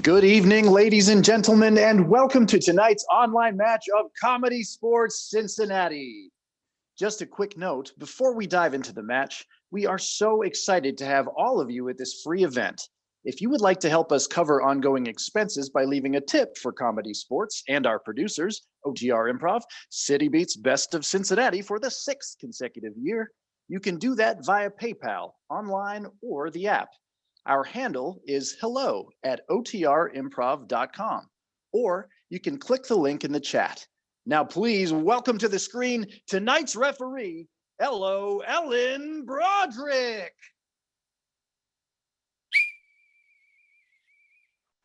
Good evening, ladies and gentlemen, and welcome to tonight's online match of Comedy Sports Cincinnati. Just a quick note, before we dive into the match, we are so excited to have all of you at this free event. If you would like to help us cover ongoing expenses by leaving a tip for Comedy Sports and our producers, OTR Improv, City Beats Best of Cincinnati for the 6th consecutive year, you can do that via PayPal, online, or the app. Our handle is hello@otrimprov.com, or you can click the link in the chat. Now, please welcome to the screen tonight's referee, Ellen Broderick.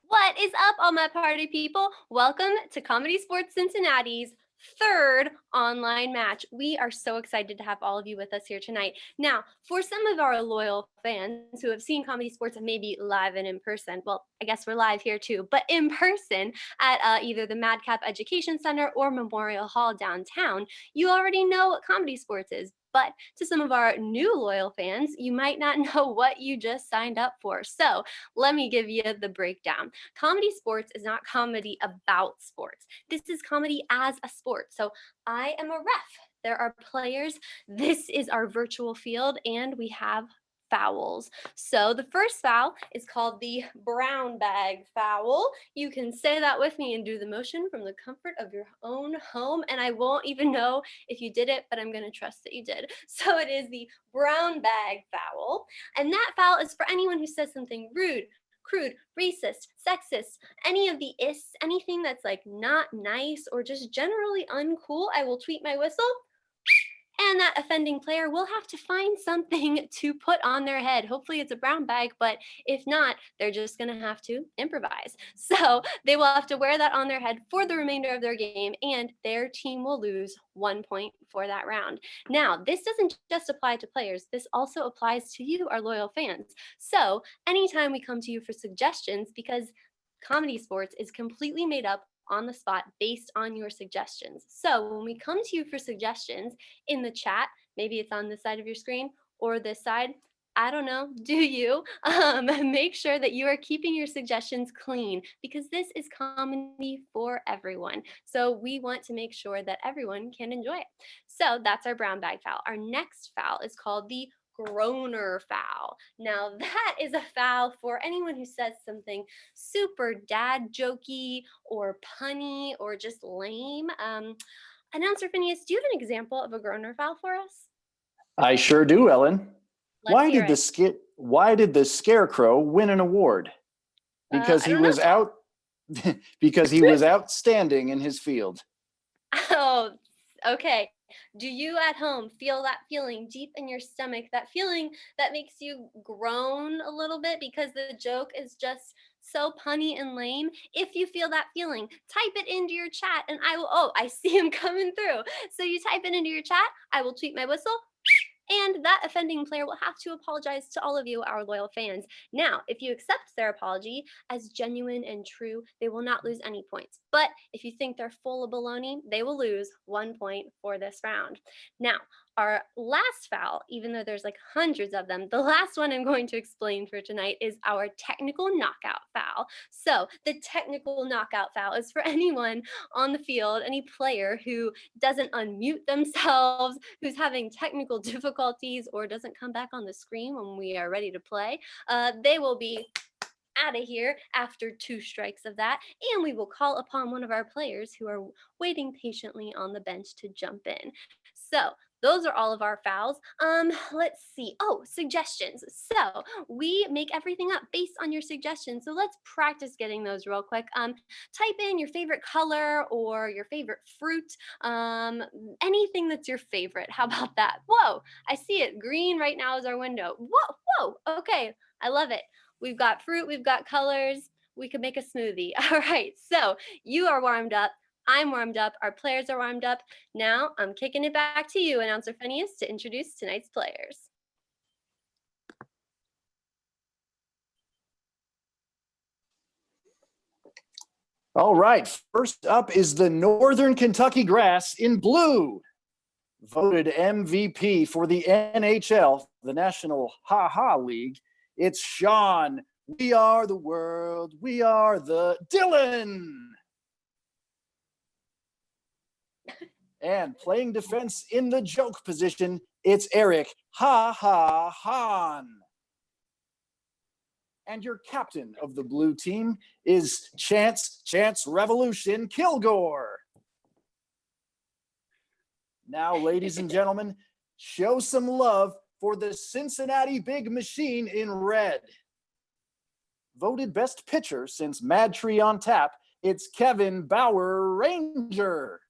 What is up, all my party people? Welcome to Comedy Sports Cincinnati's third online match. We are so excited to have all of you with us here tonight. Now, for some of our loyal fans who have seen Comedy Sports maybe live and in person, well, I guess we're live here too, but in person at either the Madcap Education Center or Memorial Hall downtown, you already know what Comedy Sports is. But to some of our new loyal fans, you might not know what you just signed up for. So let me give you the breakdown. Comedy Sports is not comedy about sports. This is comedy as a sport. So I am a ref. There are players. This is our virtual field, and we have fouls. So the first foul is called the brown bag foul. You can say that with me and do the motion from the comfort of your own home, and I won't even know if you did it, but I'm going to trust that you did. So it is the brown bag foul, and that foul is for anyone who says something rude, crude, racist, sexist, any of the ists, anything that's like not nice or just generally uncool. I will tweet my whistle, and that offending player will have to find something to put on their head. Hopefully it's a brown bag, but if not, they're just gonna have to improvise. So they will have to wear that on their head for the remainder of their game, and their team will lose 1 point for that round. Now, this doesn't just apply to players, this also applies to you, our loyal fans. So anytime we come to you for suggestions, because Comedy Sports is completely made up on the spot based on your suggestions. So when we come to you for suggestions in the chat, maybe it's on this side of your screen or this side, I don't know, do you? Make sure that you are keeping your suggestions clean, because this is comedy for everyone. So we want to make sure that everyone can enjoy it. So that's our brown bag foul. Our next foul is called the groaner foul. Now that is a foul for anyone who says something super dad jokey or punny or just lame. Announcer Phineas, do you have an example of a groaner foul for us? I sure do, Ellen. Why did the scarecrow win an award? Because he was out because he was outstanding in his field. Oh, okay. Do you at home feel that feeling deep in your stomach, that feeling that makes you groan a little bit because the joke is just so punny and lame? If you feel that feeling, type it into your chat and I will, oh, I see him coming through. So you type it into your chat, I will tweet my whistle, and that offending player will have to apologize to all of you, our loyal fans. Now, if you accept their apology as genuine and true, they will not lose any points. But if you think they're full of baloney, they will lose 1 point for this round. Now, our last foul, even though there's like hundreds of them, the last one I'm going to explain for tonight is our technical knockout foul. So the technical knockout foul is for anyone on the field, any player who doesn't unmute themselves, who's having technical difficulties, or doesn't come back on the screen when we are ready to play. They will be out of here after 2 strikes of that, and we will call upon one of our players who are waiting patiently on the bench to jump in. So those are all of our fouls. Let's see. Oh, suggestions. So we make everything up based on your suggestions. So let's practice getting those real quick. Type in your favorite color or your favorite fruit. Anything that's your favorite. How about that? Whoa, I see it. Green right now is our window. Whoa. Okay, I love it. We've got fruit, we've got colors. We could make a smoothie. All right, so you are warmed up. I'm warmed up. Our players are warmed up. Now I'm kicking it back to you, Announcer Phineas, to introduce tonight's players. All right, first up is the Northern Kentucky Grass in blue. Voted MVP for the NHL, the National Ha Ha League. It's Sean We are the world. We are the Dylan. And playing defense in the joke position, it's Eric Ha Ha Han. And your captain of the blue team is Chance Revolution Kilgore. Now, ladies and gentlemen, show some love for the Cincinnati Big Machine in red. Voted best pitcher since Mad Tree on Tap, it's Kevin Bauer Ranger.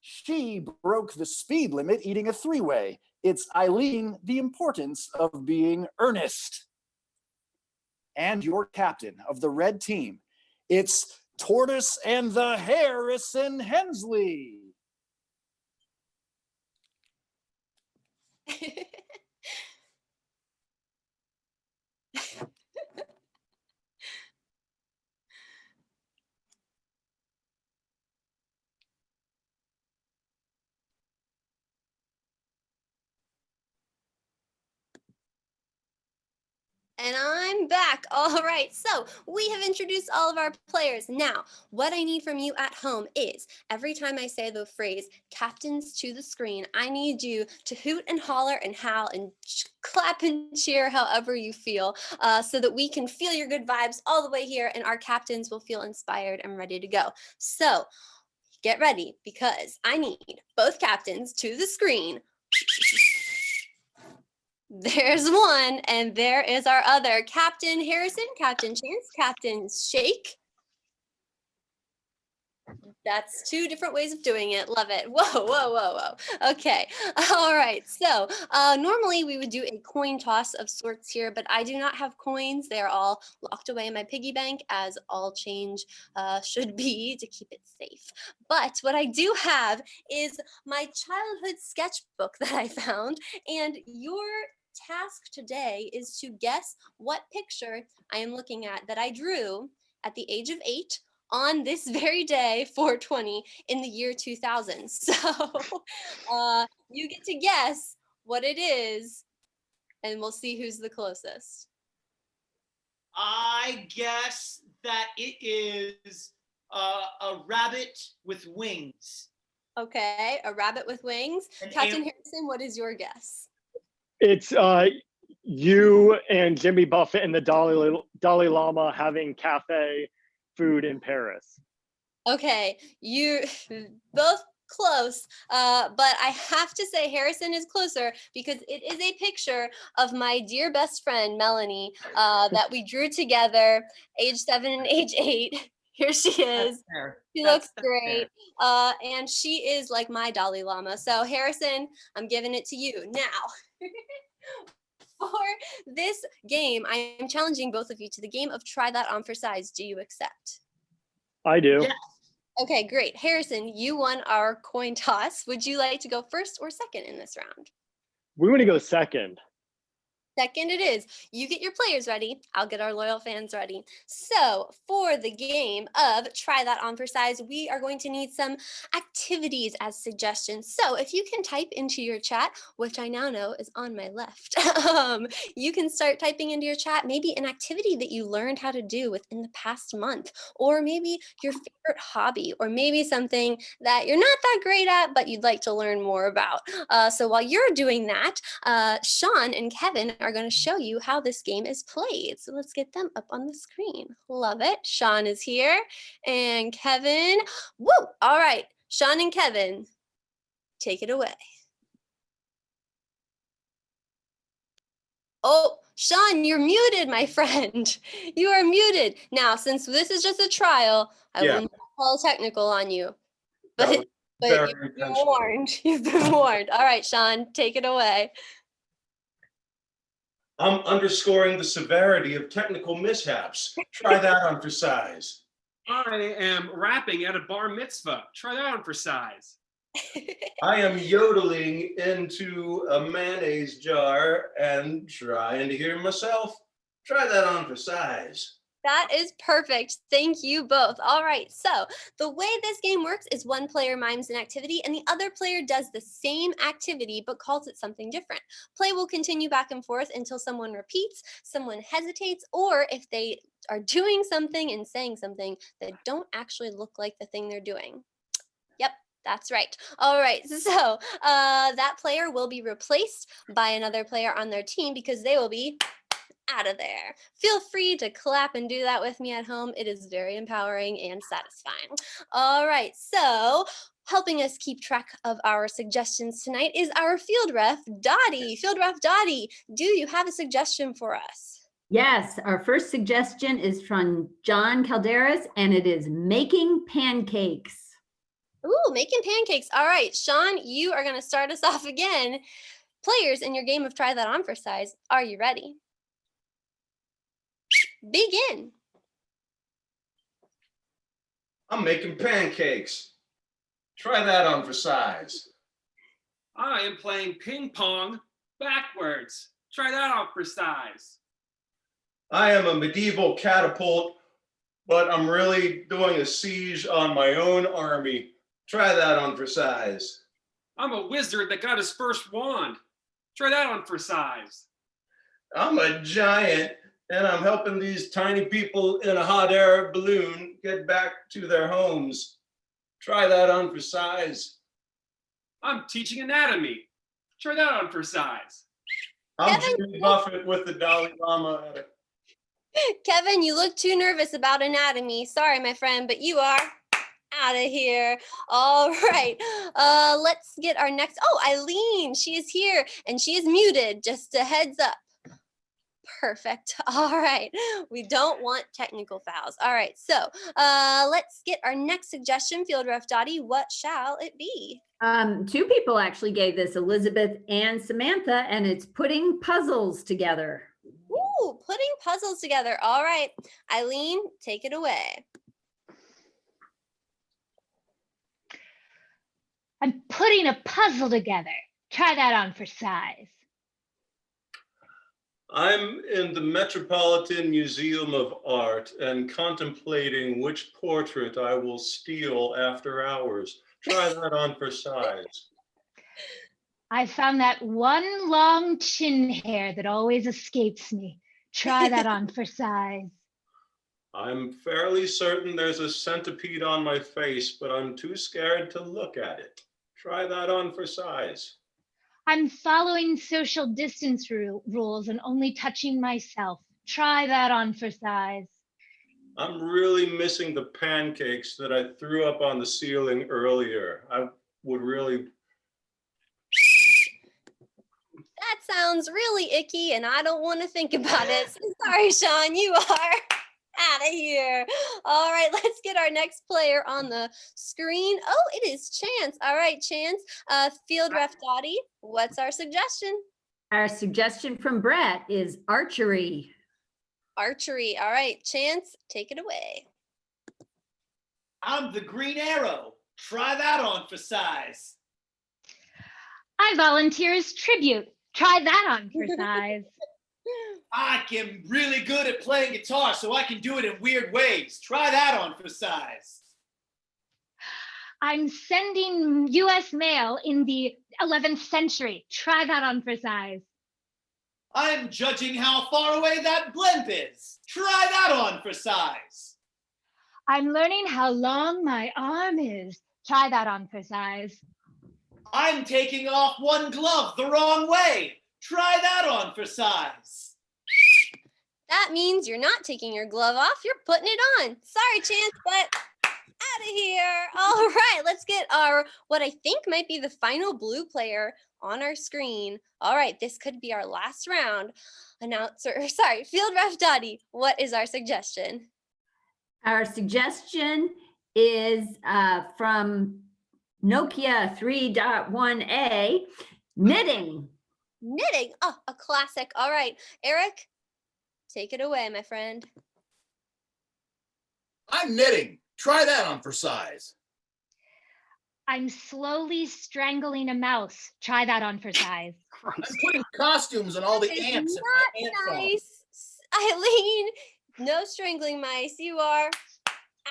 She broke the speed limit eating a three-way. It's Eileen, the importance of being earnest. And your captain of the red team, it's Tortoise and the Harrison Hensley. And I'm back. All right, so we have introduced all of our players. Now, what I need from you at home is every time I say the phrase captains to the screen, I need you to hoot and holler and howl and clap and cheer however you feel so that we can feel your good vibes all the way here and our captains will feel inspired and ready to go. So get ready because I need both captains to the screen. There's one, and there is our other. Captain Harrison, Captain Chance, Captain Shake. That's two different ways of doing it. Love it. Whoa, whoa, whoa, whoa. Okay. All right. So normally we would do a coin toss of sorts here, but I do not have coins. They are all locked away in my piggy bank, as all change should be to keep it safe. But what I do have is my childhood sketchbook that I found, and your task today is to guess what picture I am looking at that I drew at the age of 8 on this very day, 4/20, in the year 2000. So you get to guess what it is, and we'll see who's the closest. I guess that it is a rabbit with wings. Okay, a rabbit with wings. Captain Harrison, what is your guess? It's you and Jimmy Buffett and the Dalai Lama having cafe food in Paris. Okay, you both close, but I have to say Harrison is closer because it is a picture of my dear best friend Melanie that we drew together, age 7 and age 8. Here she is. She looks great, and she is like my Dalai Lama. So Harrison, I'm giving it to you now. For this game, I am challenging both of you to the game of Try That On for Size. Do you accept? I do. Yes. Okay, great. Harrison, you won our coin toss. Would you like to go first or second in this round? We want to go second. Second it is. You get your players ready. I'll get our loyal fans ready. So for the game of Try That On for Size, we are going to need some activities as suggestions. So if you can type into your chat, which I now know is on my left, you can start typing into your chat maybe an activity that you learned how to do within the past month, or maybe your favorite hobby, or maybe something that you're not that great at, but you'd like to learn more about. So while you're doing that, Sean and Kevin are going to show you how this game is played. So let's get them up on the screen. Love it. Sean is here and Kevin. Woo! All right, Sean and Kevin, take it away. Oh, Sean, you're muted, my friend. You are muted. Now, since this is just a trial, I will not call technical on you. But you've been warned. You've been warned. All right, Sean, take it away. I'm underscoring the severity of technical mishaps. Try that on for size. I am rapping at a bar mitzvah. Try that on for size. I am yodeling into a mayonnaise jar and trying to hear myself. Try that on for size. That is perfect. Thank you both. All right. So the way this game works is one player mimes an activity and the other player does the same activity but calls it something different. Play will continue back and forth until someone repeats, someone hesitates, or if they are doing something and saying something that don't actually look like the thing they're doing. Yep. That's right. All right. So that player will be replaced by another player on their team because they will be out of there. Feel free to clap and do that with me at home. It is very empowering and satisfying. All right. So helping us keep track of our suggestions tonight is our field ref, Dottie. Field ref Dottie, do you have a suggestion for us? Yes, our first suggestion is from John Calderas, and it is making pancakes. Ooh, making pancakes. All right, Sean, you are going to start us off again. Players in your game of Try That On for Size, are you ready? Begin. I'm making pancakes. Try that on for size. I am playing ping pong backwards. Try that on for size. I am a medieval catapult, but I'm really doing a siege on my own army. Try that on for size. I'm a wizard that got his first wand. Try that on for size. I'm a giant, and I'm helping these tiny people in a hot air balloon get back to their homes. Try that on for size. I'm teaching anatomy. Try that on for size. I'm Kevin, Jimmy Buffett with the Dalai Lama at it. Kevin, you look too nervous about anatomy. Sorry, my friend, but you are out of here. All right. Let's get our next. Oh, Eileen, she is here and she is muted. Just a heads up. Perfect. All right. We don't want technical fouls. All right. So let's get our next suggestion. Field ref Dottie, what shall it be? Two people actually gave this, Elizabeth and Samantha, and it's putting puzzles together. Ooh, putting puzzles together. All right. Eileen, take it away. I'm putting a puzzle together. Try that on for size. I'm in the Metropolitan Museum of Art and contemplating which portrait I will steal after hours. Try that on for size. I found that one long chin hair that always escapes me. Try that on for size. I'm fairly certain there's a centipede on my face, but I'm too scared to look at it. Try that on for size. I'm following social distance rules and only touching myself. Try that on for size. I'm really missing the pancakes that I threw up on the ceiling earlier. I would really. That sounds really icky and I don't want to think about it. So sorry, Sean, you are out of here. All right, let's get our next player on the screen. Oh, it is Chance. All right, Chance, field ref Dottie, what's our suggestion? Our suggestion from Brett is archery. Archery. All right, Chance, take it away. I'm the Green Arrow. Try that on for size. I volunteer as tribute. Try that on for size. I am really good at playing guitar, so I can do it in weird ways. Try that on for size. I'm sending US mail in the 11th century. Try that on for size. I'm judging how far away that blimp is. Try that on for size. I'm learning how long my arm is. Try that on for size. I'm taking off one glove the wrong way. Try that on for size. That means you're not taking your glove off, you're putting it on. Sorry, Chance, but out of here. All right, let's get our, what I think might be the final blue player on our screen. All right, this could be our last round. Field ref Dottie, what is our suggestion? Our suggestion is from Nokia 3.1A, knitting. Knitting. Oh, a classic. All right, Eric, take it away, my friend. I'm knitting. Try that on for size. I'm slowly strangling a mouse. Try that on for size. I'm putting costumes on all the That is ants in not my ant farm. nice. Eileen, No strangling mice. You are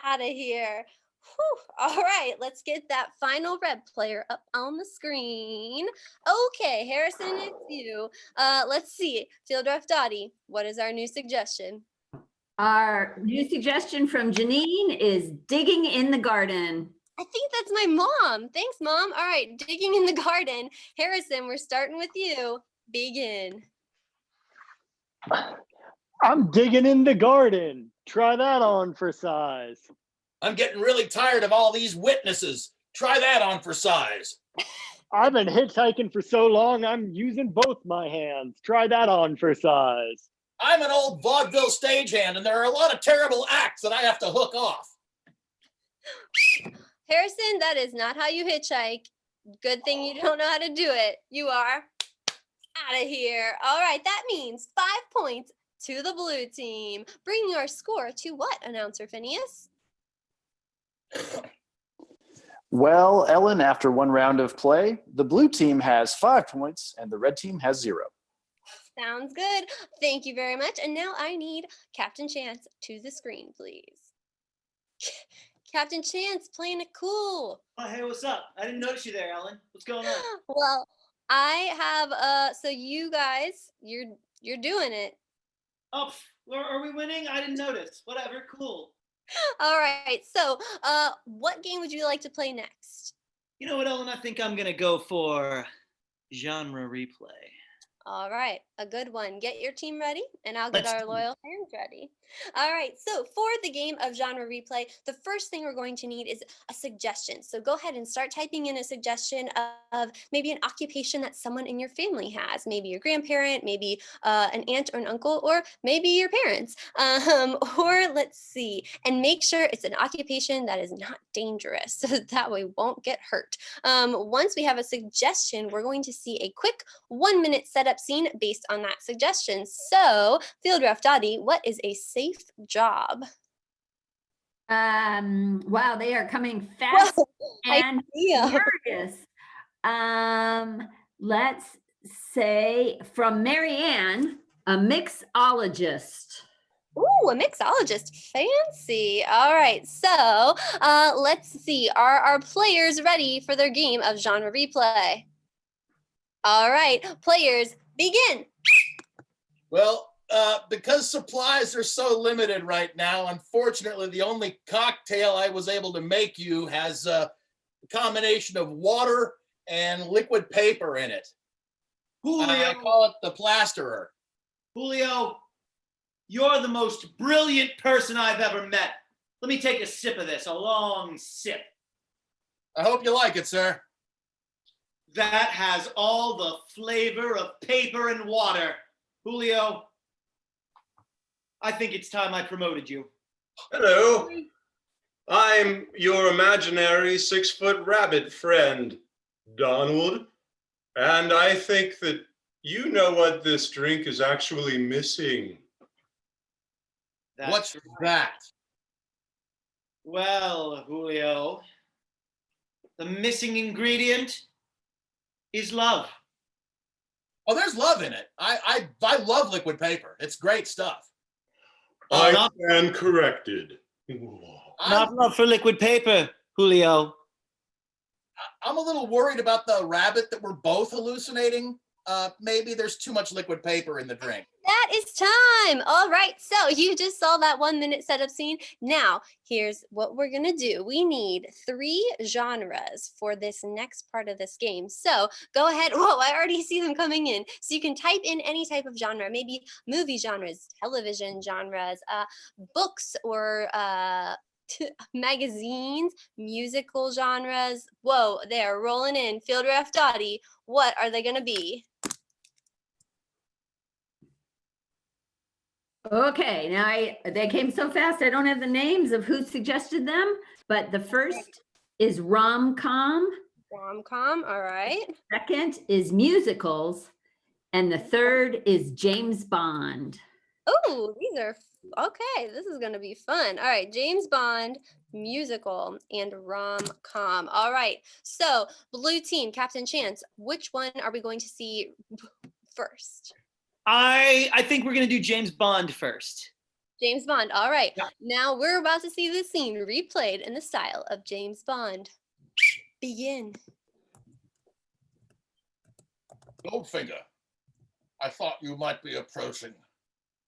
out of here. Whew. All right, let's get that final red player up on the screen. Okay, Harrison, it's you. Let's see. Field Ref Dottie, what is our new suggestion? Our new suggestion from Janine is digging in the garden. I think that's my mom. Thanks, Mom. All right, digging in the garden. Harrison, we're starting with you. Begin. I'm digging in the garden. Try that on for size. I'm getting really tired of all these witnesses. Try that on for size. I've been hitchhiking for so long, I'm using both my hands. Try that on for size. I'm an old vaudeville stagehand, and there are a lot of terrible acts that I have to hook off. Harrison, that is not how you hitchhike. Good thing you don't know how to do it. You are out of here. All right, that means 5 points to the blue team. Bringing our score to what, Announcer Phineas? Well, Ellen, after one round of play, the blue team has 5 points and the red team has 0. Sounds good. Thank you very much. And now I need Captain Chance to the screen, please. Captain Chance, playing it cool. Oh, hey, what's up? I didn't notice you there, Ellen. What's going on? Well, I have so you guys, you're doing it. Oh, are we winning? I didn't notice. Whatever, cool. All right. So, what game would you like to play next? You know what, Ellen? I think I'm gonna go for genre replay. All right, a good one. Get your team ready, and I'll get Let's our do it. loyal fans ready. All right, so for the game of genre replay, the first thing we're going to need is a suggestion. So go ahead and start typing in a suggestion of maybe an occupation that someone in your family has, maybe your grandparent, maybe an aunt or an uncle, or maybe your parents. Or let's see, and make sure it's an occupation that is not dangerous, so that way we won't get hurt. Once we have a suggestion, we're going to see a quick 1-minute setup scene based on that suggestion. So, Field Ref Dottie, what is a safe job? Wow, they are coming fast and Idea. furious. Let's say from Marianne, a mixologist. Ooh, a mixologist. Fancy. All right. So let's see. Are our players ready for their game of genre replay? All right. Players, begin. Well, because supplies are so limited right now, unfortunately, the only cocktail I was able to make you has a combination of water and liquid paper in it. Julio, I call it the plasterer. Julio, you're the most brilliant person I've ever met. Let me take a sip of this, a long sip. I hope you like it, sir. That has all the flavor of paper and water. Julio, I think it's time I promoted you. Hello. I'm your imaginary 6-foot rabbit friend, Donald. And I think that you know what this drink is actually missing. What's that? Well, Julio, the missing ingredient is love. Oh, there's love in it. I love liquid paper. It's great stuff. I stand corrected. Not love for liquid paper, Julio. I'm a little worried about the rabbit that we're both hallucinating. Maybe there's too much liquid paper in the drink. That is time. All right. So you just saw that 1-minute setup scene. Now, here's what we're going to do. We need 3 genres for this next part of this game. So go ahead. Whoa, I already see them coming in. So you can type in any type of genre, maybe movie genres, television genres, books, or magazines, musical genres. Whoa, they are rolling in. Field Ref Dottie, what are they going to be? Okay, now they came so fast, I don't have the names of who suggested them, but the first is rom-com. Rom-com, all right. Second is musicals, and the third is James Bond. Oh, these are okay. This is going to be fun. All right, James Bond, musical, and rom-com. All right, so blue team, Captain Chance, which one are we going to see first? I think we're going to do James Bond first. James Bond. All right. Yeah. Now we're about to see this scene replayed in the style of James Bond. Begin. Goldfinger, I thought you might be approaching,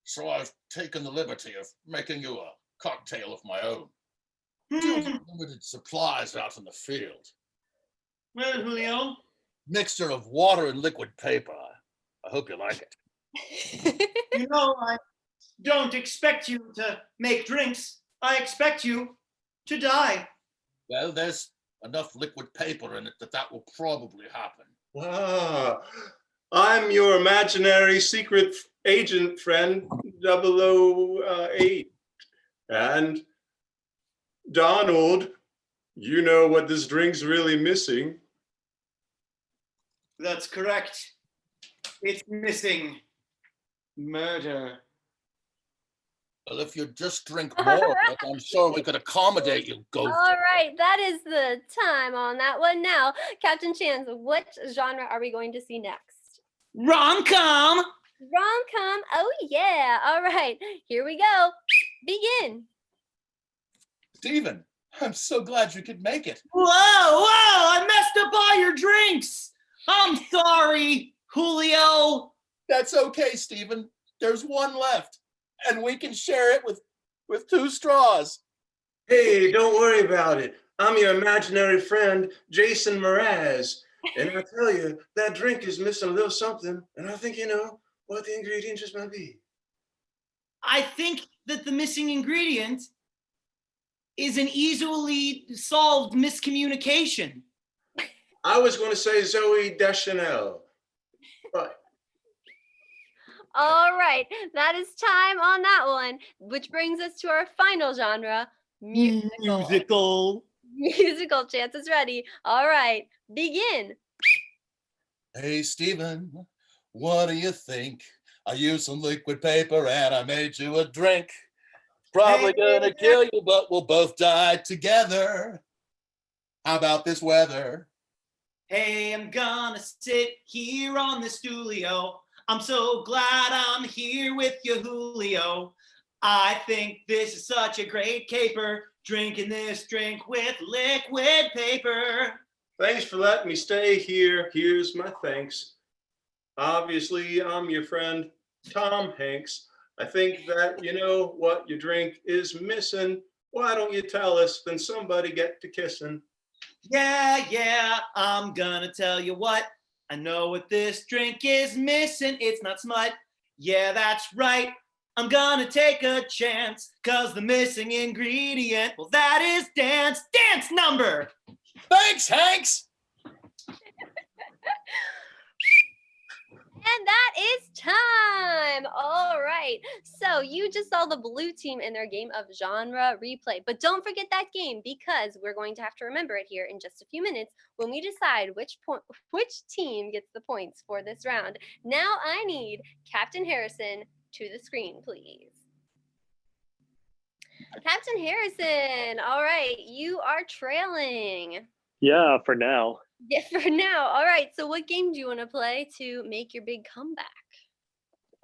so I've taken the liberty of making you a cocktail of my own. Due to limited supplies out in the field. Well, Julio, Mixture of water and liquid paper. I hope you like it. you know I don't expect you to make drinks. I expect you to die. Well, there's enough liquid paper in it that will probably happen. Wow. I'm your imaginary secret agent friend, 008. And Donald, you know what this drink's really missing. That's correct. It's missing murder. Well, if you just drink more of it, I'm sure we could accommodate you, All Goldfinger. right, that is the time on that one. Now, Captain Chance, what genre are we going to see next? Rom-com. Rom-com. Oh yeah. All right, here we go. Begin. Steven, I'm so glad you could make it. Whoa, I messed up all your drinks. I'm sorry, Julio. That's okay, Steven. There's one left, and we can share it with 2 straws. Hey, don't worry about it. I'm your imaginary friend, Jason Mraz. And I tell you, that drink is missing a little something, and I think you know what the ingredient just might be. I think that the missing ingredient is an easily solved miscommunication. I was going to say Zoe Deschanel, but All right, that is time on that one, which brings us to our final genre, musical. Musical. Chance is ready. All right, begin. Hey, Steven, what do you think? I used some liquid paper and I made you a drink. Probably gonna kill you, but we'll both die together. How about this weather? Hey, I'm gonna sit here on the studio. I'm so glad I'm here with you, Julio. I think this is such a great caper, drinking this drink with liquid paper. thanks for letting me stay here. Here's my thanks. Obviously, I'm your friend, Tom Hanks. I think that you know what your drink is missing. Why don't you tell us, then somebody get to kissing? Yeah, I'm gonna tell you what. I know what this drink is missing. It's not smut. Yeah, that's right. I'm gonna take a chance, cause the missing ingredient, well, that is dance number. Thanks, Hanks. And that is time. All right. So you just saw the blue team in their game of genre replay. But don't forget that game because we're going to have to remember it here in just a few minutes when we decide which team gets the points for this round. Now I need Captain Harrison to the screen, please. Captain Harrison, all right, you are trailing. Yeah, for now. Yeah, for now. All right, so what game do you want to play to make your big comeback?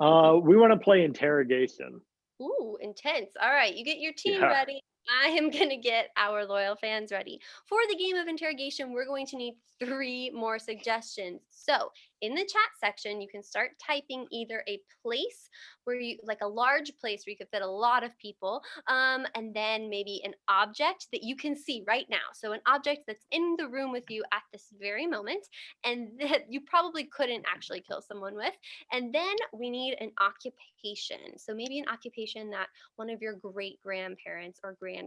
We want to play interrogation. Ooh, intense. All right, you get your team Yeah. ready. I am going to get our loyal fans ready. For the game of interrogation, we're going to need 3 more suggestions. So in the chat section, you can start typing either a place where you, like a large place where you could fit a lot of people, and then maybe an object that you can see right now. So an object that's in the room with you at this very moment, and that you probably couldn't actually kill someone with. And then we need an occupation. So maybe an occupation that one of your great grandparents or grandparents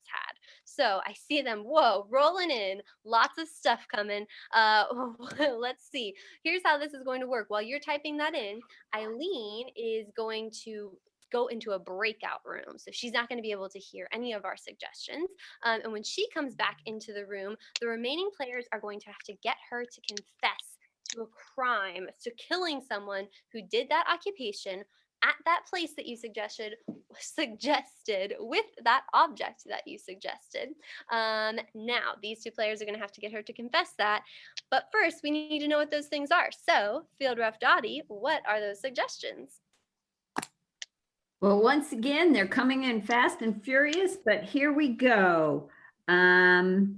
had. So I see them, whoa, rolling in, lots of stuff coming. Let's see. Here's how this is going to work. While you're typing that in, Eileen is going to go into a breakout room. So she's not going to be able to hear any of our suggestions. And when she comes back into the room, the remaining players are going to have to get her to confess to a crime, to killing someone who did that occupation at that place that you suggested with that object that you suggested. Now, these 2 players are going to have to get her to confess that. But first, we need to know what those things are. So, Field Ref Dottie, what are those suggestions? Well, once again, they're coming in fast and furious, but here we go. Eileen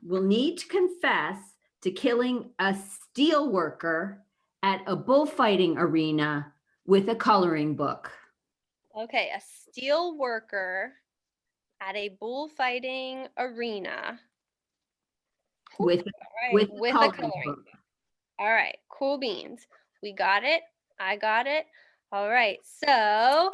will need to confess to killing a steel worker at a bullfighting arena with a coloring book. Okay, a steel worker at a bullfighting arena. With All right, with with a coloring coloring book. book. All right, cool beans. We got it. I got it. All right, so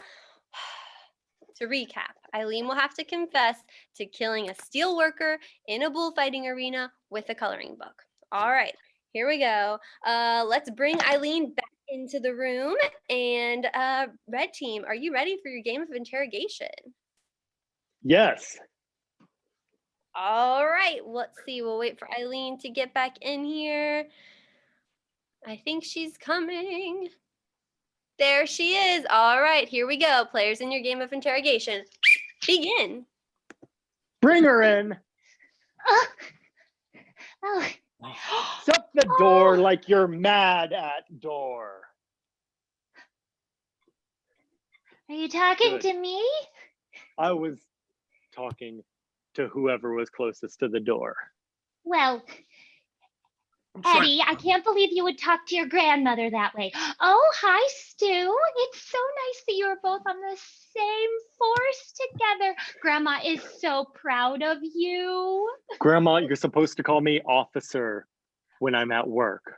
to recap, Eileen will have to confess to killing a steel worker in a bullfighting arena with a coloring book. All right, here we go. Let's bring Eileen back into the room. And red team, are you ready for your game of interrogation? Yes. All right, let's see. We'll wait for Eileen to get back in here. I think she's coming. There she is. All right, here we go. Players in your game of interrogation. Begin. Bring her in. Oh. Oh. Shut the door like you're mad at door. Are you talking Good. to me? I was talking to whoever was closest to the door. Well, Eddie, I can't believe you would talk to your grandmother that way. Oh, hi, Stu. It's so nice that you're both on the same force together. Grandma is so proud of you. Grandma, you're supposed to call me officer when I'm at work.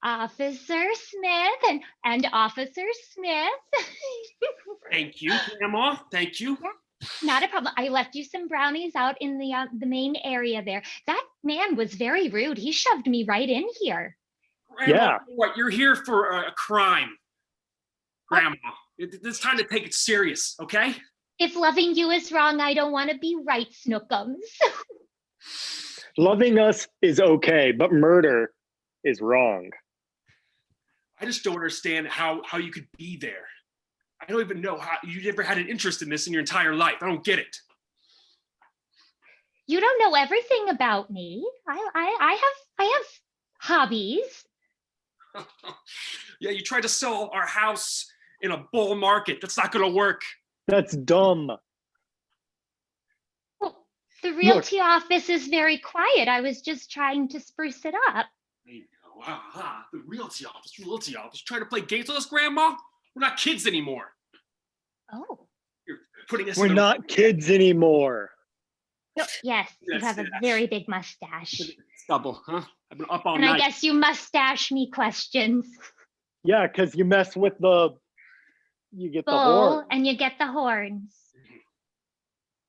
Officer Smith and Officer Smith. Thank you, Grandma. Thank you. Not a problem. I left you some brownies out in the main area there. That man was very rude. He shoved me right in here. Grandma, Yeah. what? You're here for a crime, Grandma. It's time to take it serious, okay? If loving you is wrong, I don't want to be right, Snookums. Loving us is okay, but murder is wrong. I just don't understand how you could be there. I don't even know how you never had an interest in this in your entire life. I don't get it. You don't know everything about me. I have hobbies. Yeah, you tried to sell our house in a bull market. That's not going to work. That's dumb. Well, the realty office is very quiet. I was just trying to spruce it up. The realty office. Trying to play games with us, Grandma? We're not kids anymore. Oh. You're putting us We're in the not kids anymore. Yes, you have a very big mustache. double, huh? I've been up all And night. I guess you mustache me questions. Yeah, because you mess with you get the Bull, horn. and you get the horns.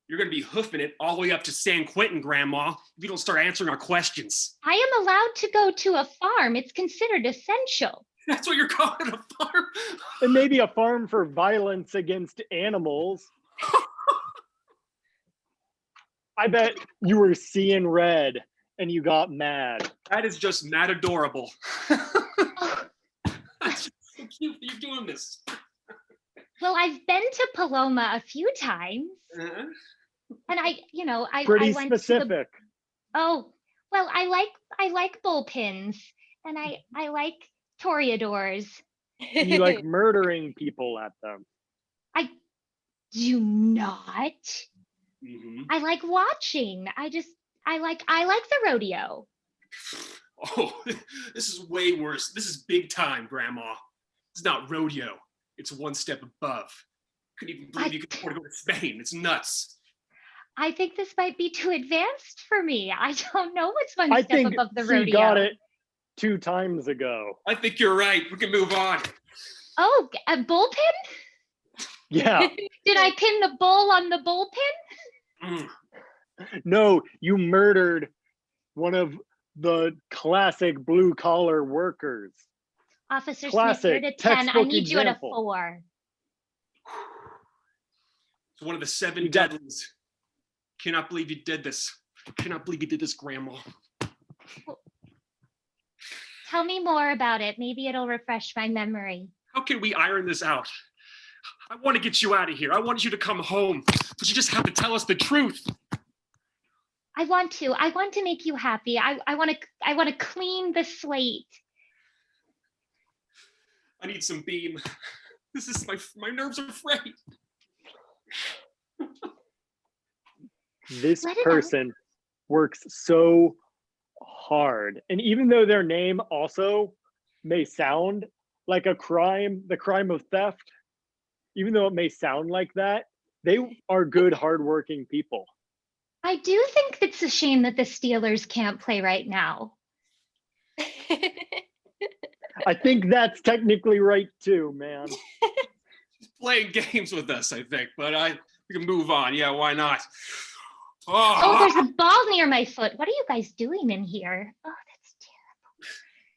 You're going to be hoofing it all the way up to San Quentin, Grandma, if you don't start answering our questions. I am allowed to go to a farm. It's considered essential. That's what you're calling a farm? And maybe a farm for violence against animals. I bet you were seeing red and you got mad. That is just mad adorable. That's so cute that you're doing this. Well, I've been to Paloma a few times. Uh-huh. And I Pretty went specific. to I like bullpens, and I like toreadors. You like murdering people at them. I do not. Mm-hmm. I like watching. I like the rodeo. Oh, this is way worse. This is big time, Grandma. It's not rodeo. It's one step above. Couldn't even believe you could afford to go to Spain. It's nuts. I think this might be too advanced for me. I don't know what's one I step think above the she rodeo. got it 2 times ago. I think you're right. We can move on. Oh, a bullpen? Yeah. Did I pin the bull on the bullpen? Mm. No, you murdered one of the classic blue collar workers. Officer Classic, Smith, you're at a 10. I textbook need you at a example. 4. It's one of the 7 You got- deadlies. Cannot believe you did this. Cannot believe you did this, Grandma. Tell me more about it. Maybe it'll refresh my memory. How can we iron this out? I want to get you out of here. I want you to come home, but you just have to tell us the truth. I want to make you happy. I want to clean the slate. I need some beam. This is my nerves are frayed. This Let it out. person works so hard. And even though their name also may sound like a crime, the crime of theft, even though it may sound like that, they are good, hardworking people. I do think it's a shame that the Steelers can't play right now. I think that's technically right too, man. He's playing games with us, I think, but we can move on. Yeah, why not? Oh, there's a ball near my foot. What are you guys doing in here? Oh,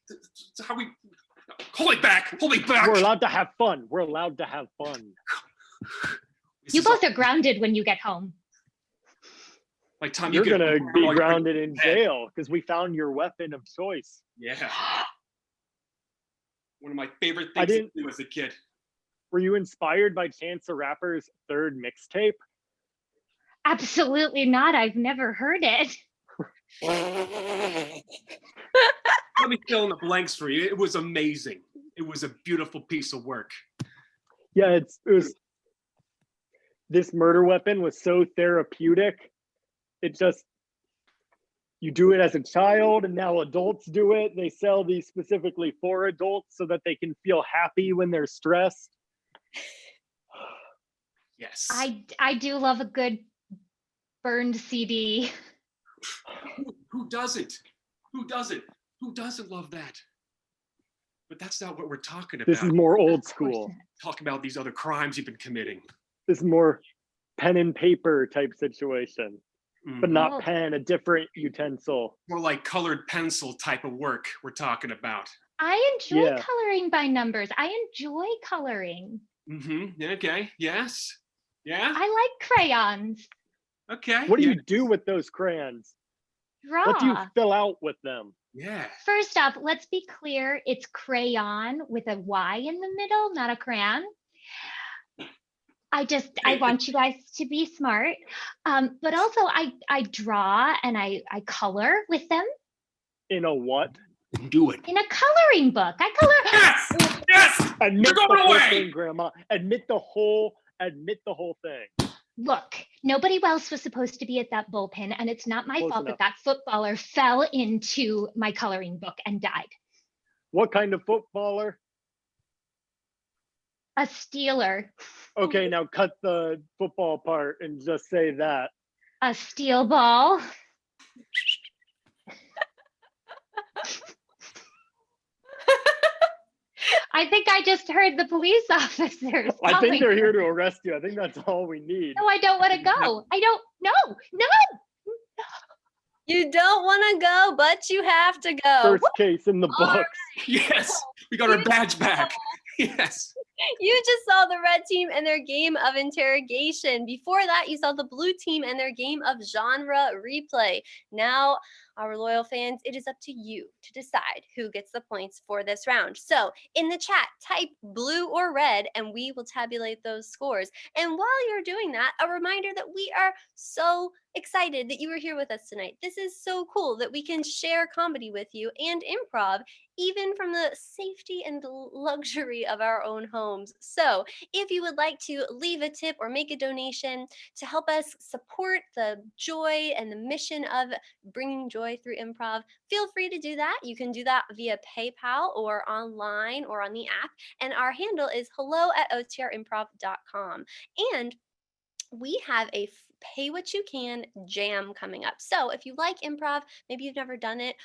that's That's how we hold it back. Hold it back. We're allowed to have fun. We're allowed to have fun. This You is both are grounded when you get home. like Tom, You're you gonna get be grounded in jail because we found your weapon of choice. Yeah. One of my favorite things to do as a kid. Were you inspired by Chance the Rapper's third mixtape? Absolutely not. I've never heard it. Let me fill in the blanks for you. It was amazing. It was a beautiful piece of work. Yeah, it was. This murder weapon was so therapeutic. It just, you do it as a child, and now adults do it. They sell these specifically for adults so that they can feel happy when they're stressed. Yes. I do love a good burned CD. Who doesn't? Who doesn't? Who doesn't love that? But that's not what we're talking about. This is more old school. Talk about these other crimes you've been committing. This is more pen and paper type situation, but Mhm. not pen, a different utensil. More like colored pencil type of work we're talking about. I enjoy Yeah. coloring by numbers. I enjoy coloring. Mm-hmm. Okay. Yes. Yeah. I like crayons. Okay. What do yeah. you do with those crayons? Draw. What do you fill out with them? Yeah. First off, let's be clear. It's crayon with a Y in the middle, not a crayon. I want you guys to be smart. But also I draw and I color with them In a what? Do it. in a coloring book. I color. Yes. Yes. Admit You're the going whole away. thing, Grandma. Admit the whole thing. Look, nobody else was supposed to be at that bullpen, and it's not my Close fault enough. that footballer fell into my coloring book and died. What kind of footballer? A Steeler, Okay, now cut the football part and just say that. a steel ball. I think I just heard the police officers. I think calling they're here for to me. arrest you. I think that's all we need. No, I don't want to go. I don't. No. You don't want to go, but you have to go. First case in the All books. Yes. We got our badge back. Yes. You just saw the red team and their game of interrogation. Before that, you saw the blue team and their game of genre replay. Now, our loyal fans, it is up to you to decide who gets the points for this round. So in the chat, type blue or red, and we will tabulate those scores. And while you're doing that, a reminder that we are so excited that you are here with us tonight. This is so cool that we can share comedy with you and improv, even from the safety and luxury of our own homes. So if you would like to leave a tip or make a donation to help us support the joy and the mission of bringing joy through improv, feel free to do that. You can do that via PayPal or online or on the app. And our handle is hello@otrimprov.com. And we have a pay what you can jam coming up. So if you like improv, maybe you've never done it,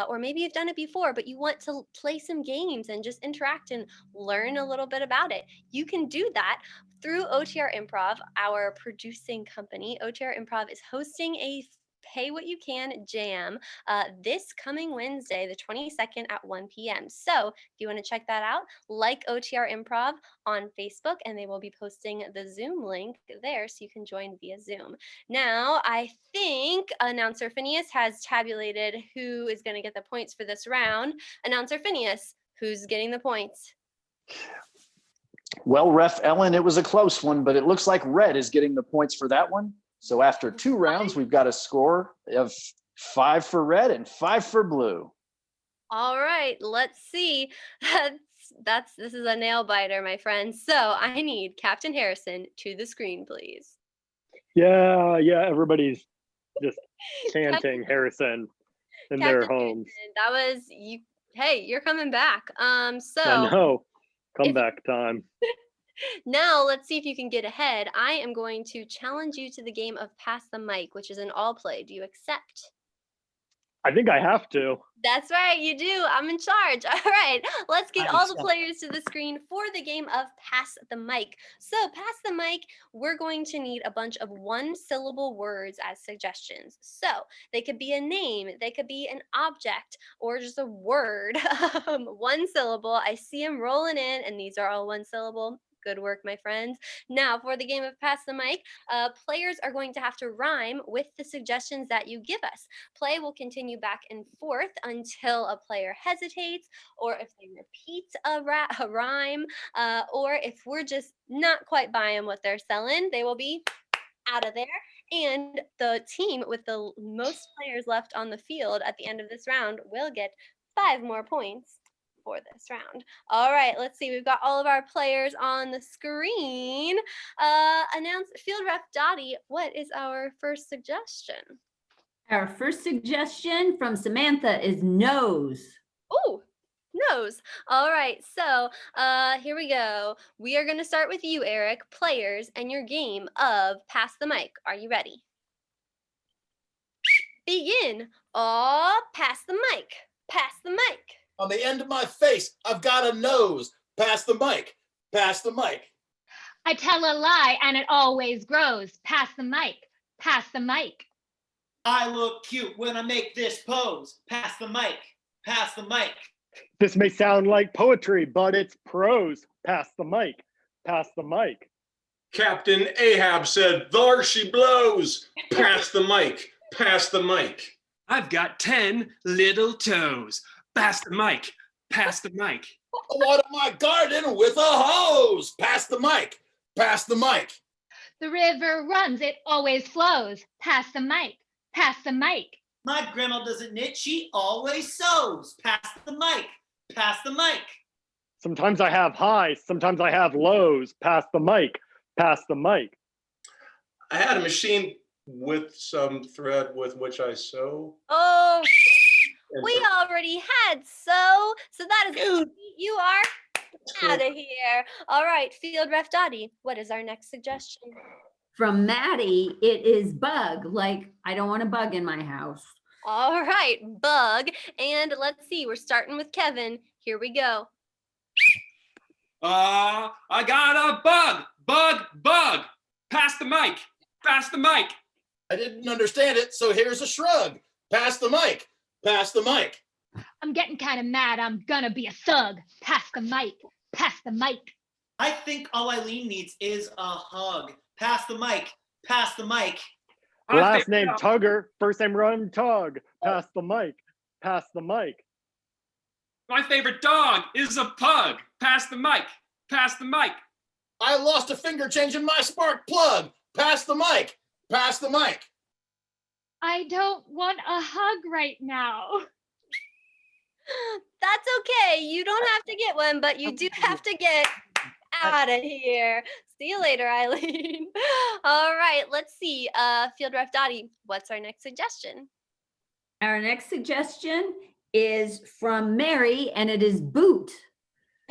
or maybe you've done it before, but you want to play some games and just interact and learn a little bit about it, you can do that through OTR Improv, our producing company. OTR Improv is hosting a Pay What You Can jam this coming Wednesday, the 22nd at 1 p.m. So if you want to check that out, like OTR Improv on Facebook, and they will be posting the Zoom link there so you can join via Zoom. Now, I think Announcer Phineas has tabulated who is going to get the points for this round. Announcer Phineas, who's getting the points? Well, Ref Ellen, it was a close one, but it looks like red is getting the points for that one. So after 2 rounds, we've got a score of 5 for red and 5 for blue. All right, let's see. this is a nail biter, my friends. So I need Captain Harrison to the screen, please. Yeah, everybody's just chanting Harrison in their Captain homes. Harrison, that was you. Hey, you're coming back. I So know. if- Comeback time. now let's see if you can get ahead. I am going to challenge you to the game of Pass the Mic, which is an all play. Do you accept? I think I have to. That's right, you do. I'm in charge. All right, let's get I all the accept. players to the screen for the game of Pass the Mic. So, Pass the Mic, we're going to need a bunch of one-syllable words as suggestions. So, they could be a name, they could be an object, or just a word. One syllable. I see them rolling in, and these are all one syllable. Good work, my friends. Now, for the game of Pass the Mic, players are going to have to rhyme with the suggestions that you give us. Play will continue back and forth until a player hesitates, or if they repeat a rhyme, or if we're just not quite buying what they're selling, they will be out of there. And the team with the most players left on the field at the end of this round will get 5 more points for this round. All right, let's see. We've got all of our players on the screen. Announce Field Ref Dottie, what is our first suggestion? Our first suggestion from Samantha is nose. Oh, nose. All right, so here we go. We are going to start with you, Eric, players, and your game of Pass the Mic. Are you ready? Begin. Oh, pass the mic. Pass the mic. On the end of my face, I've got a nose. Pass the mic. Pass the mic. I tell a lie and it always grows. Pass the mic. Pass the mic. I look cute when I make this pose. Pass the mic. Pass the mic. This may sound like poetry, but it's prose. Pass the mic. Pass the mic. Captain Ahab said, "There she blows." Pass the mic. Pass the mic. I've got 10 little toes. Pass the mic. Pass the mic. I water my garden with a hose. Pass the mic. Pass the mic. The river runs, it always flows. Pass the mic. Pass the mic. My grandma doesn't knit, she always sews. Pass the mic. Pass the mic. Sometimes I have highs, sometimes I have lows. Pass the mic. Pass the mic. I had a machine with some thread with which I sew. Oh, And we already had so that is you are out of here. All right, Field Ref Dottie, what is our next suggestion? From Maddie, it is bug. Like, I don't want a bug in my house. All right, bug. And let's see, we're starting with Kevin. Here we go. I got a bug. Pass the mic. Pass the mic. I didn't understand it, so here's a shrug. Pass the mic. Pass the mic. I'm getting kind of mad. I'm gonna be a thug. Pass the mic. Pass the mic. I think all Eileen needs is a hug. Pass the mic. Pass the mic. Last name Tugger, first name Run Tug. Pass the mic. Pass the mic. My favorite dog is a pug. Pass the mic. Pass the mic. I lost a finger changing my spark plug. Pass the mic. Pass the mic. I don't want a hug right now. That's okay. You don't have to get one, but you do have to get out of here. See you later, Eileen. All right, let's see. Field Ref Dottie, what's our next suggestion? Our next suggestion is from Mary, and it is boot.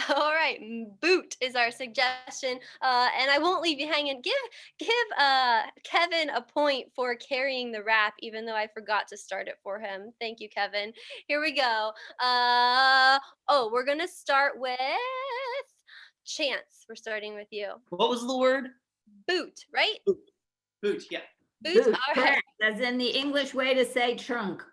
All right, boot is our suggestion, and I won't leave you hanging. Give Kevin a point for carrying the rap, even though I forgot to start it for him. Thank you, Kevin. Here we go. We're gonna start with Chance. We're starting with you. What was the word? Boot, right? Boot, yeah. Boot. All right. Correct. As in the English way to say trunk.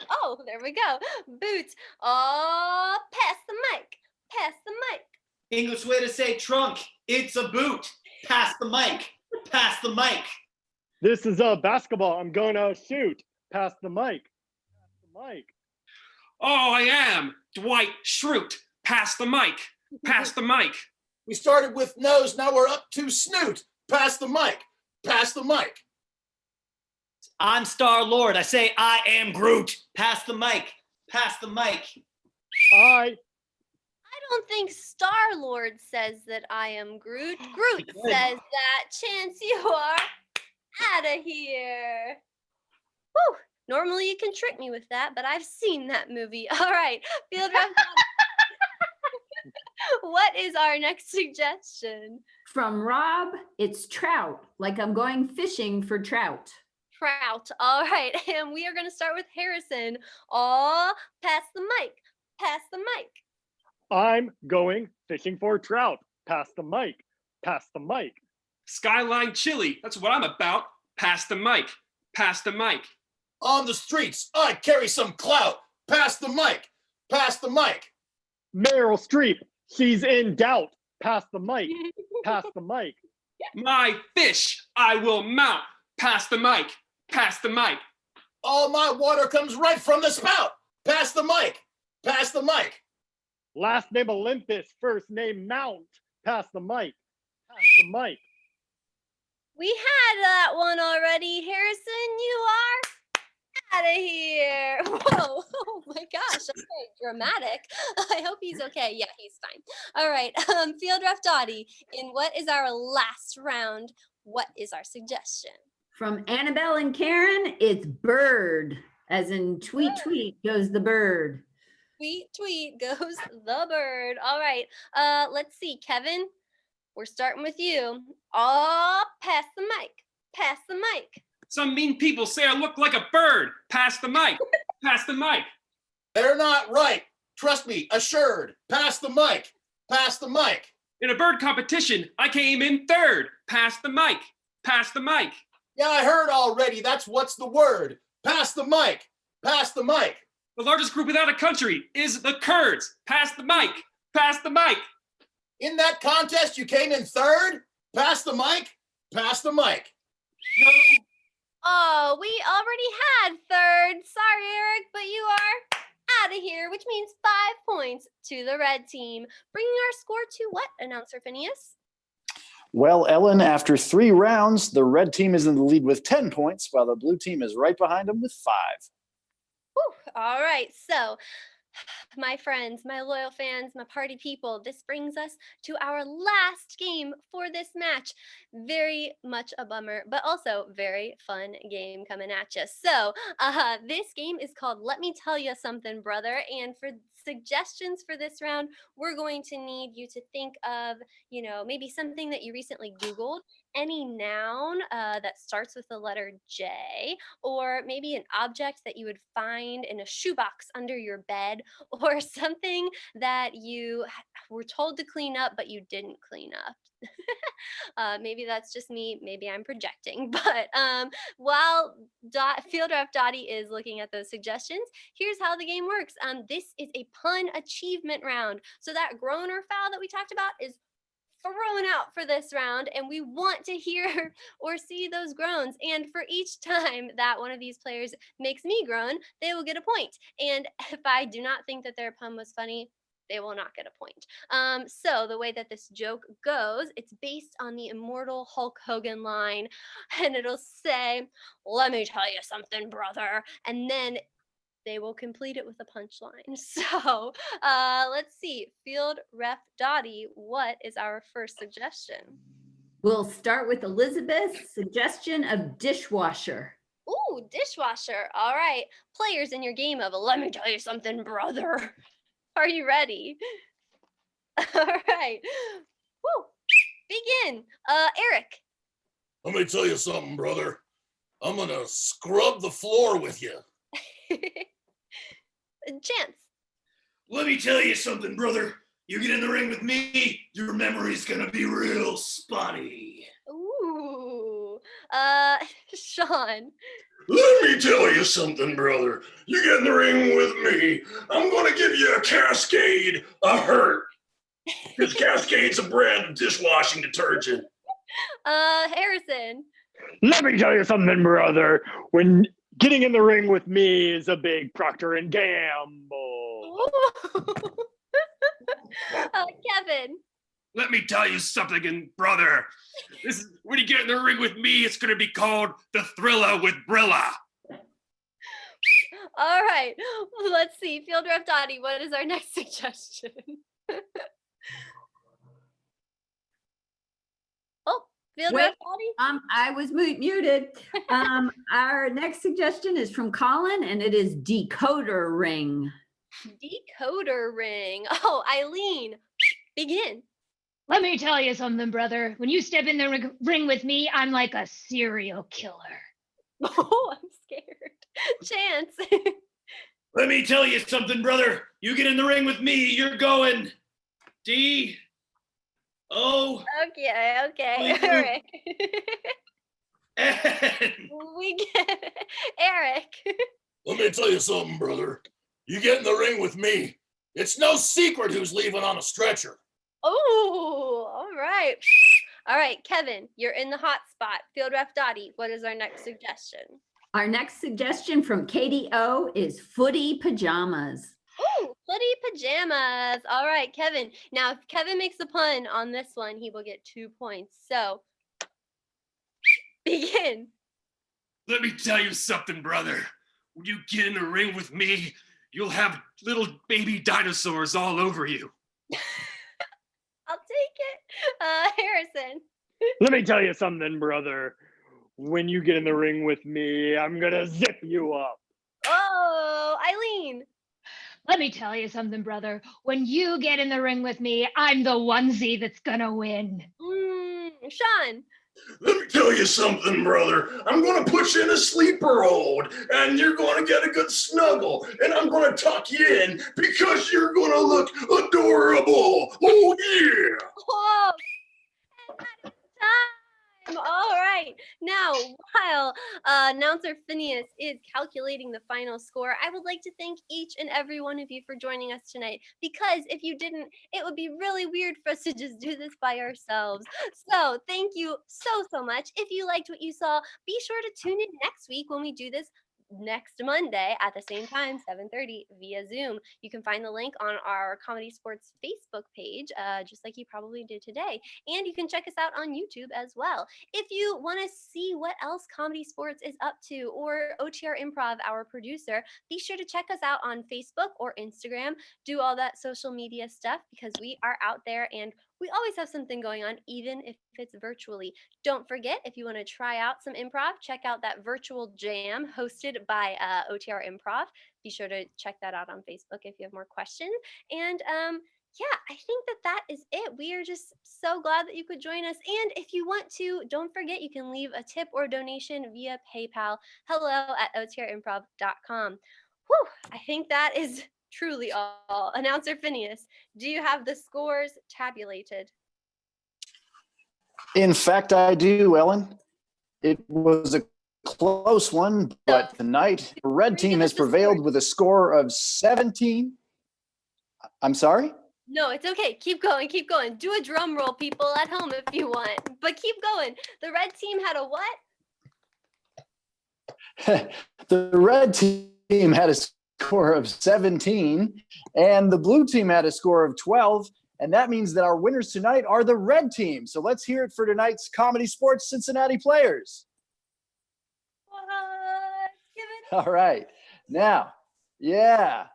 Oh, there we go. Boot. Oh, pass the mic. Pass the mic. English way to say trunk. It's a boot. Pass the mic. Pass the mic. This is a basketball. I'm gonna shoot. Pass the mic. Pass the mic. Oh, I am Dwight Schrute. Pass the mic. Pass the mic. We started with nose, now we're up to snoot. Pass the mic. Pass the mic. I'm Star Lord. I say I am Groot. Pass the mic. Pass the mic. I I don't think Star-Lord says that I am Groot. Groot says that. Chance, you are out of here. Whew. Normally you can trick me with that, but I've seen that movie. All right, Field Rep. What is our next suggestion? From Rob, it's trout, like I'm going fishing for trout. Trout. All right, and we are going to start with Harrison. Oh, pass the mic. Pass the mic. I'm going fishing for trout. Pass the mic. Pass the mic. Skyline chili. That's what I'm about. Pass the mic. Pass the mic. On the streets, I carry some clout. Pass the mic. Pass the mic. Meryl Streep, she's in doubt. Pass the mic. Pass the mic. My fish, I will mount. Pass the mic. Pass the mic. All my water comes right from the spout. Pass the mic. Pass the mic. Last name Olympus, first name Mount. Pass the mic. Pass the mic. We had that one already. Harrison, you are out of here. Whoa. Oh my gosh. Okay, dramatic. I hope he's okay. Yeah, he's fine. All right. Field Ref Dottie, in what is our last round? What is our suggestion? From Annabelle and Karen, it's bird, as in tweet, tweet goes the bird. Tweet, tweet goes the bird. All right. Let's see, Kevin. We're starting with you. Oh, pass the mic. Pass the mic. Some mean people say I look like a bird. Pass the mic. Pass the mic. They're not right. Trust me, assured. Pass the mic. Pass the mic. In a bird competition, I came in third. Pass the mic. Pass the mic. Yeah, I heard already. That's what's the word. Pass the mic. Pass the mic. The largest group without a country is the Kurds. Pass the mic. Pass the mic. In that contest, you came in third? Pass the mic. Pass the mic. Oh, we already had third. Sorry, Eric, but you are out of here, which means 5 points to the red team. Bringing our score to what, Announcer Phineas? Well, Ellen, after 3 rounds, the red team is in the lead with 10 points, while the blue team is right behind them with 5. Whew. All right, so my friends, my loyal fans, my party people, this brings us to our last game for this match. Very much a bummer, but also very fun game coming at you. So this game is called Let Me Tell You Something, Brother. And for suggestions for this round, we're going to need you to think of, maybe something that you recently Googled, any noun that starts with the letter J, or maybe an object that you would find in a shoebox under your bed, or something that you were told to clean up, but you didn't clean up. Maybe that's just me. Maybe I'm projecting. But while Field Ref Dottie is looking at those suggestions, here's how the game works. This is a pun achievement round. So that groan or foul that we talked about is thrown out for this round, and we want to hear or see those groans. And for each time that one of these players makes me groan, they will get a point. And if I do not think that their pun was funny, they will not get a point. So the way that this joke goes, it's based on the immortal Hulk Hogan line, and it'll say, "Let me tell you something, brother," and then they will complete it with a punchline. So let's see, Field Ref Dottie, what is our first suggestion? We'll start with Elizabeth's suggestion of dishwasher. Ooh, dishwasher. All right, players in your game of "Let me tell you something, brother." Are you ready? All right. Woo. Begin. Eric. Let me tell you something, brother. I'm going to scrub the floor with you. Chance. Let me tell you something, brother. You get in the ring with me, your memory's gonna be real spotty. Ooh. Sean. Let me tell you something, brother. You get in the ring with me, I'm gonna give you a Cascade, a hurt. Because Cascade's a brand of dishwashing detergent. Harrison. Let me tell you something, brother. When getting in the ring with me is a big Procter and Gamble. Kevin. Let me tell you something, brother. This is when you get in the ring with me, it's gonna be called the Thriller with Brilla. All right, let's see. Field Ref Dottie, what is our next suggestion? Oh, field Wait. rep Audie? I was muted. Our next suggestion is from Colin, and it is decoder ring. Decoder ring. Oh, Eileen, begin. Let me tell you something, brother. When you step in the ring with me, I'm like a serial killer. Oh, I'm scared. Chance. Let me tell you something, brother. You get in the ring with me, you're going D O Okay. Will you- Eric. N. We get it. Eric. Let me tell you something, brother. You get in the ring with me. It's no secret who's leaving on a stretcher. Oh, all right. All right, Kevin, you're in the hot spot. Field ref Dottie, what is our next suggestion? Our next suggestion from Katie O is footy pajamas. Ooh, footy pajamas. All right, Kevin. Now, if Kevin makes a pun on this one, he will get 2 points. So, begin. Let me tell you something, brother. When you get in the ring with me, you'll have little baby dinosaurs all over you. I'll take it. Harrison. Let me tell you something, brother. When you get in the ring with me, I'm gonna zip you up. Oh, Eileen. Let me tell you something, brother. When you get in the ring with me, I'm the onesie that's gonna win. Sean. Let me tell you something, brother. I'm going to put you in a sleeper hold, and you're going to get a good snuggle, and I'm going to tuck you in because you're going to look adorable. Oh, yeah. Whoa. And that is time. All right. Now, while announcer Phineas is calculating the final score, I would like to thank each and every one of you for joining us tonight, because if you didn't, it would be really weird for us to just do this by ourselves. So thank you so much. If you liked what you saw, be sure to tune in next week when we do this next Monday at the same time, 7:30 via Zoom. You can find the link on our Comedy Sports Facebook page, just like you probably did today. And you can check us out on YouTube as well. If you want to see what else Comedy Sports is up to, or OTR Improv, our producer, be sure to check us out on Facebook or Instagram. Do all that social media stuff, because we are out there and we always have something going on, even if it's virtually. Don't forget, if you want to try out some improv, check out that virtual jam hosted by OTR Improv. Be sure to check that out on Facebook if you have more questions. And yeah, I think that is it. We are just so glad that you could join us. And if you want to, don't forget, you can leave a tip or donation via PayPal. hello@otrimprov.com. Whew, I think that is truly all. Announcer Phineas, do you have the scores tabulated? In fact, I do, Ellen. It was a close one, but tonight the red team has prevailed with a score of 17. I'm sorry? No, it's okay. Keep going. Keep going. Do a drum roll, people at home, if you want. But keep going. The red team had a what? The red team had a score of 17, and the blue team had a score of 12. And that means that our winners tonight are the red team. So let's hear it for tonight's Comedy Sports Cincinnati players. What? Give it. All right. Now, yeah.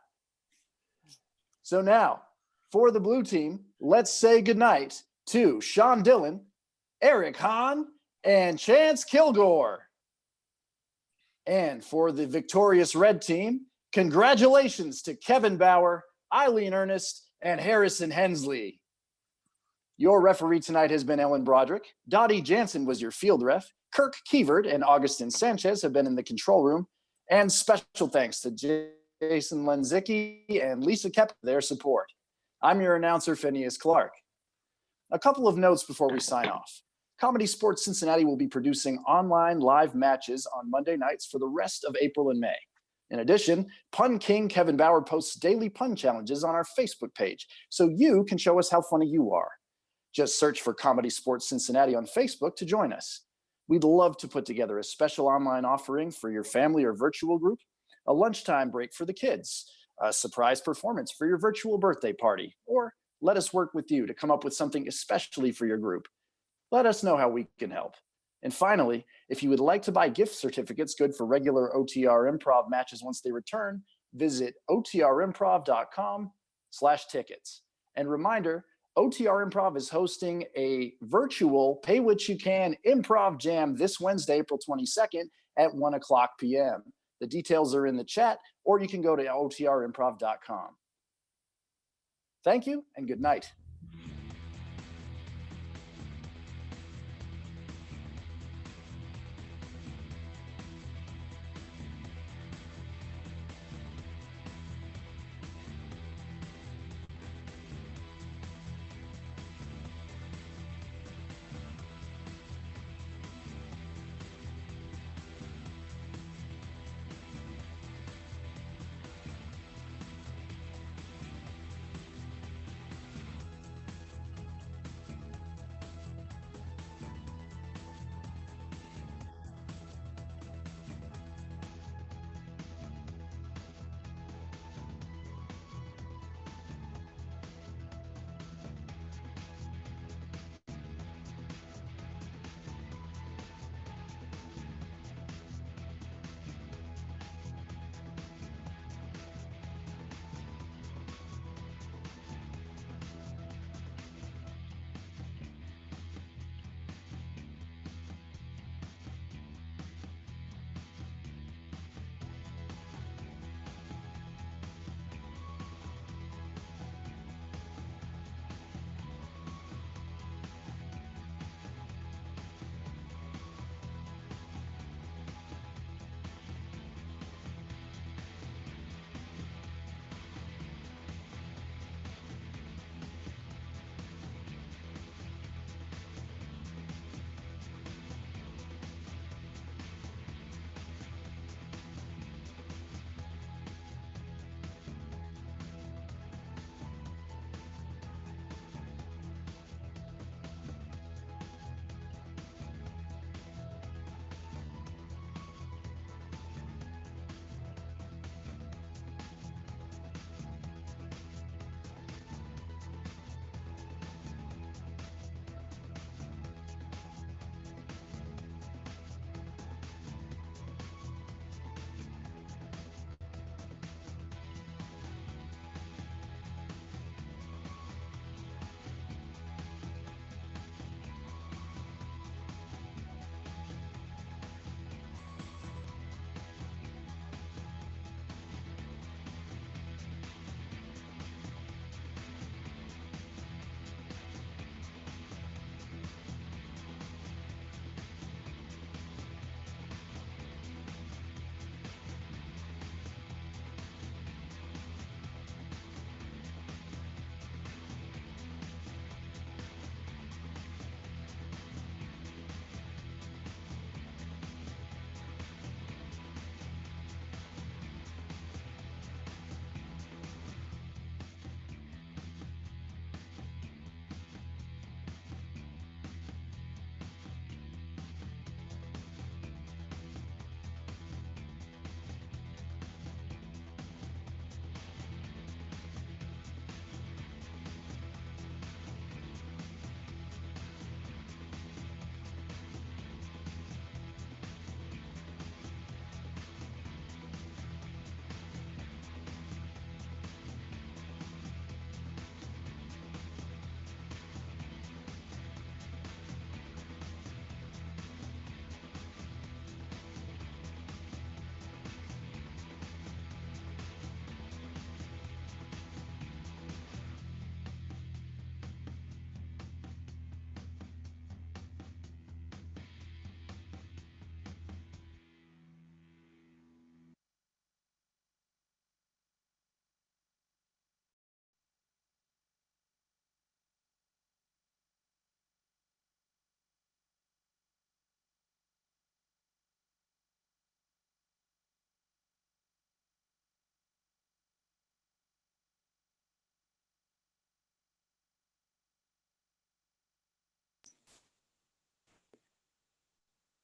So now, for the blue team, let's say goodnight to Sean Dillon, Eric Hahn, and Chance Kilgore. And for the victorious red team, congratulations to Kevin Bauer, Eileen Ernest, and Harrison Hensley. Your referee tonight has been Ellen Broderick. Dottie Jansen was your field ref. Kirk Kievert and Augustin Sanchez have been in the control room. And special thanks to Jason Lenzicki and Lisa Kep for their support. I'm your announcer, Phineas Clark. A couple of notes before we sign off. Comedy Sports Cincinnati will be producing online live matches on Monday nights for the rest of April and May. In addition, Pun King Kevin Bauer posts daily pun challenges on our Facebook page, so you can show us how funny you are. Just search for Comedy Sports Cincinnati on Facebook to join us. We'd love to put together a special online offering for your family or virtual group, a lunchtime break for the kids, a surprise performance for your virtual birthday party, or let us work with you to come up with something especially for your group. Let us know how we can help. And finally, if you would like to buy gift certificates good for regular OTR Improv matches once they return, visit otrimprov.com/tickets. And reminder, OTR Improv is hosting a virtual Pay What You Can improv jam this Wednesday, April 22nd at 1:00 p.m. The details are in the chat, or you can go to otrimprov.com. Thank you and good night.